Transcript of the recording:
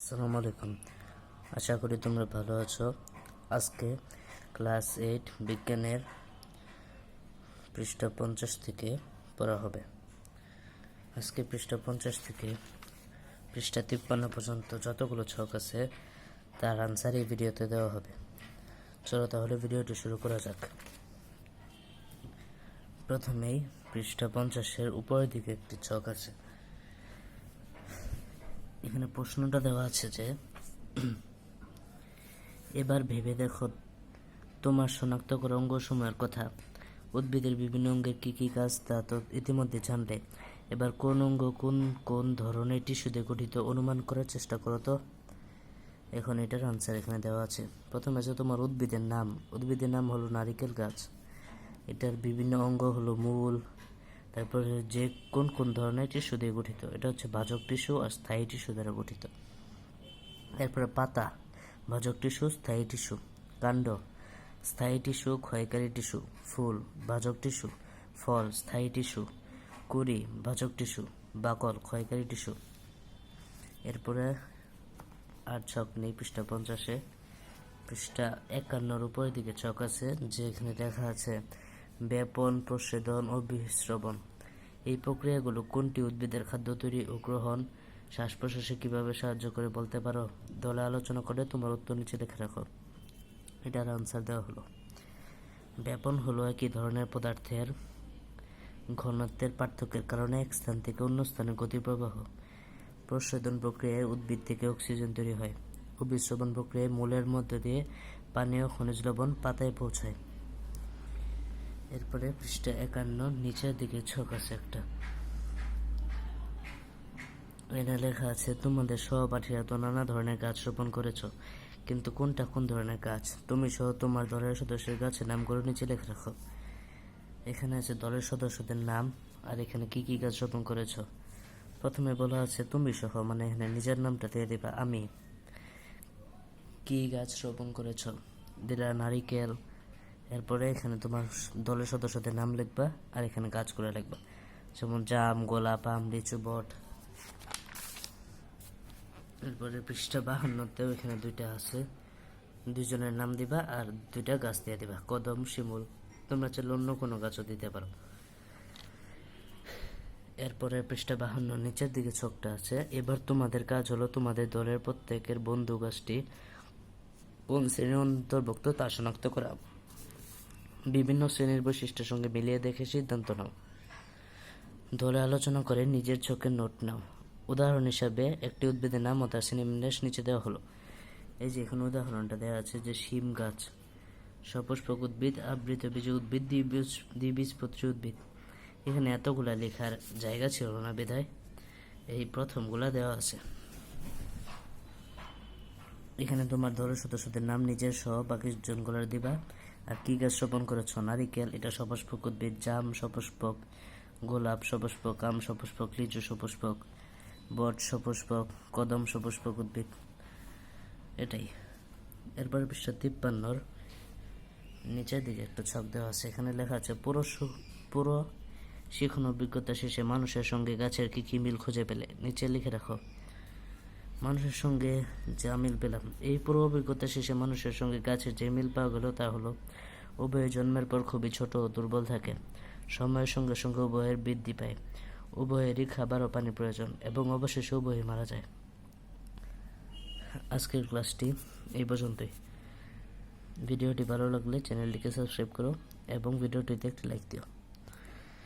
আসসালামু আলাইকুম। আশা করি তোমরা ভালো আছো। আজকে ক্লাস 8 বিজ্ঞানের পৃষ্ঠা 50 থেকে পড়া হবে। আজকে পৃষ্ঠা 50 থেকে পৃষ্ঠা 53 পর্যন্ত যতগুলো ছক আছে তার আনসার এই ভিডিওতে দেওয়া হবে। চলো তাহলে ভিডিওটি শুরু করা যাক। প্রথমেই পৃষ্ঠা 50-এর উপরের দিকে একটি ছক আছে। এখানে প্রশ্নটা দেওয়া আছে যে এবার ভেবে দেখো তোমার শনাক্ত করা অঙ্গসমূহের কথা। উদ্ভিদের বিভিন্ন অঙ্গের কি কি কাজ তা তো ইতিমধ্যে জানলে। এবার কোন অঙ্গ কোন কোন ধরনের টিস্যু দিয়ে গঠিত অনুমান করার চেষ্টা করো তো। এখন এটার আনসার এখানে দেওয়া আছে। প্রথমে আছে তোমার উদ্ভিদের নাম। উদ্ভিদের নাম হলো নারিকেল গাছ। এটার বিভিন্ন অঙ্গ হলো মূল। তারপরে যে কোন কোন ধরনের টিস্যু দিয়ে গঠিত, এটা হচ্ছে ভাজক টিস্যু আর স্থায়ী টিস্যু দ্বারা গঠিত। এরপরে পাতা ভাজক টিস্যু, স্থায়ী টিস্যু। কাণ্ড স্থায়ী টিস্যু, ক্ষয়কারী টিস্যু। ফুল ভাজক টিস্যু। ফল স্থায়ী টিস্যু। কুঁড়ি ভাজক টিস্যু। বাকল ক্ষয়কারী টিস্যু। এরপরে আর ছক নেই পৃষ্ঠা 50-এ। পৃষ্ঠা 51-র উপরের দিকে ছক আছে, যে এখানে লেখা আছে ব্যাপন, প্রচ্ছেদন ও বহিঃস্রবণ। এই প্রক্রিয়াগুলো কোনটি উদ্ভিদের খাদ্য তৈরি ও গ্রহণ, শ্বাস প্রশ্বাসে কিভাবে সাহায্য করে বলতে পারো। দলে আলোচনা করে তোমার উত্তর নিচে লিখে রাখো। এটার আনসার দেওয়া হলো ব্যাপন হলো একই ধরনের পদার্থের ঘনত্বের পার্থক্যের কারণে এক স্থান থেকে অন্য স্থানে গতি প্রবাহ। প্রচ্ছেদন প্রক্রিয়ায় উদ্ভিদ থেকে অক্সিজেন তৈরি হয়। অভিস্রবণ প্রক্রিয়ায় মূলের মধ্য দিয়ে পানি ও খনিজ লবণ পাতায় পৌঁছায়। এরপরে পৃষ্ঠা 51 নিচের দিকে ছক আছে একটা। এখানে লেখা আছে তোমাদের সহপাঠীরা তো নানা ধরনের গাছ রোপণ করেছ, কিন্তু কোনটা কোন ধরনের গাছ। তুমি সহ তোমার দলের সদস্যের গাছের নামগুলো নিচে লিখে রাখো। এখানে আছে দলের সদস্যদের নাম আর এখানে কি কি গাছ রোপণ করেছ। প্রথমে বলা আছে তুমি সহ, মানে এখানে নিজের নামটা দিয়ে দিবা। আমি কি গাছ রোপণ করেছ, দিলা নারিকেল। এরপরে এখানে তোমার দলের সদস্যদের নাম লিখবা আর এখানে গাছগুলো লিখবা, যেমন জাম, গোলাপ, আম, লিচু, বট। এরপরে পৃষ্ঠা 52-তেও এখানে দুইটা আছে, দুইজনের নাম দিবা আর দুইটা গাছ দিয়ে দিবা, কদম, শিমুল। তোমরা চাইলে অন্য কোনো গাছও দিতে পারো। এরপরে পৃষ্ঠা 52 নিচের দিকে ছকটা আছে। এবার তোমাদের কাজ হলো তোমাদের দলের প্রত্যেকের বন্ধু গাছটি কোন শ্রেণীর অন্তর্ভুক্ত তা শনাক্ত করা। বিভিন্ন শ্রেণীর বৈশিষ্ট্যের সঙ্গে মিলিয়ে দেখে সিদ্ধান্ত নাও। দলে আলোচনা করে নিজের ছকের নোট নাও। উদাহরণ হিসাবে একটি উদ্ভিদের নাম ও তার শ্রেণীবিন্যাস নিচে দেওয়া হলো। এই যে এখানে উদাহরণটা দেওয়া আছে যে শিম গাছ, সপুষ্পক উদ্ভিদ, আবৃতবীজী উদ্ভিদ, দ্বিবীজপত্রী উদ্ভিদ। এখানে এতগুলা লেখার জায়গা ছিল না, বিধায় এই প্রথমগুলা দেওয়া আছে। এখানে তোমার দলের সদস্যদের নাম নিজের সহ বাকি জনগুলার দিবা। আর কি গাছ রোপণ করেছ, নারিকেল এটা সপুষ্পক উদ্ভিদ, জাম সপুষ্পক, গোলাপ সপুষ্পক, আম সপুষ্পক, লিচু সপুষ্পক, বট সপুষ্পক, কদম সপুষ্পক উদ্ভিদ। এটাই। এরপরে পৃষ্ঠা 53-র নিচের দিকে একটা ছক দেওয়া আছে। এখানে লেখা আছে পুরো শিখন অভিজ্ঞতা শেষে মানুষের সঙ্গে গাছের কি কি মিল খুঁজে পেলে। নিচে লিখে রাখো মানুষের সঙ্গে যা মিল পেলাম। এই পুরো অভিজ্ঞতা শেষে মানুষের সঙ্গে গাছের যে মিল পাওয়া গেল তা হলো উভয় জন্মের পর খুবই ছোট ও দুর্বল থাকে, সময়ের সঙ্গে সঙ্গে উভয়ের বৃদ্ধি পায়, উভয়েরই খাবার ও পানি প্রয়োজন এবং অবশেষে উভয়ই মারা যায়। আজকের ক্লাসটি এই পর্যন্তই। ভিডিওটি ভালো লাগলে চ্যানেলটিকে সাবস্ক্রাইব করো এবং ভিডিওটিতে একটি লাইক দিও।